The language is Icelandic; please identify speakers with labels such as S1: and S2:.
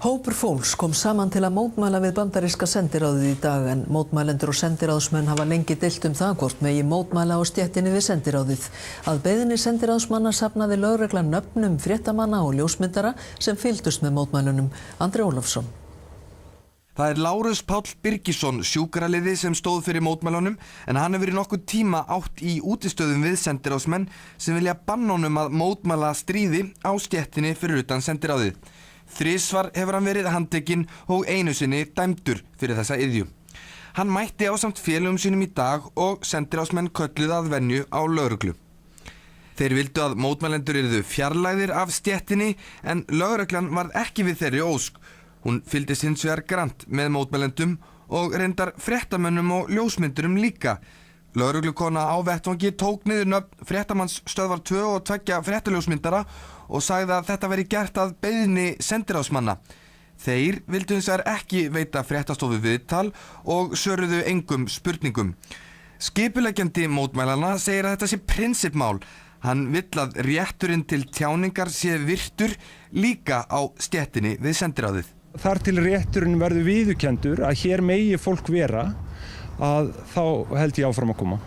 S1: Hópur fólks kom saman til að mótmæla við bandaríska sendiráðið í dag en mótmælendur og sendiráðsmenn hafa lengi deilt það hvort megi mótmæla á stéttinni við sendiráðið. Að beiðni sendiráðsmanna safnaði lögreglan nöfnum fréttamanna og ljósmyndara sem fylgdust með mótmælunum. Andri Ólafsson.
S2: Það Lárus Páll Birgisson, sjúkraliði sem stóð fyrir mótmælunum en hann hefur í nokkuð tíma átt í útistöðum við sendiráðsmenn sem vilja banna honum að mótmæla stríði á stéttinni fyrir utan sendiráðið. Þrisvar hefur hann verið handtekinn og einu sinni dæmdur fyrir þessa iðju. Hann mætti ásamt félögum sínum í dag og sendiráðsmenn kölluðu að venju á lögreglu. Þeir vildu að mótmælendur yrðu fjarlægðir af stéttinni en lögreglan varð ekki við þeirri ósk. Hún fylgdist hins vegar grannt með mótmælendum og reyndar fréttamönnum og ljósmyndurum líka. Lögreglukona á vettvangi tók niður nöfn fréttamanns stöðvar 2 og 2 fréttaljósmyndara og sagði að þetta væri gert að beiðni sendiráðsmanna. Þeir vildu hins vegar ekki veita fréttastofu viðtal og svöruðu engum spurningum. Skipuleggjandi mótmælana segir að þetta sé prinsippmál. Hann vill að rétturinn til tjáningar sé virtur líka á stéttinni við sendiráðið.
S3: Þar til rétturinn verður viðurkenndur að hér megi fólk vera, að þá held ég áfram að koma.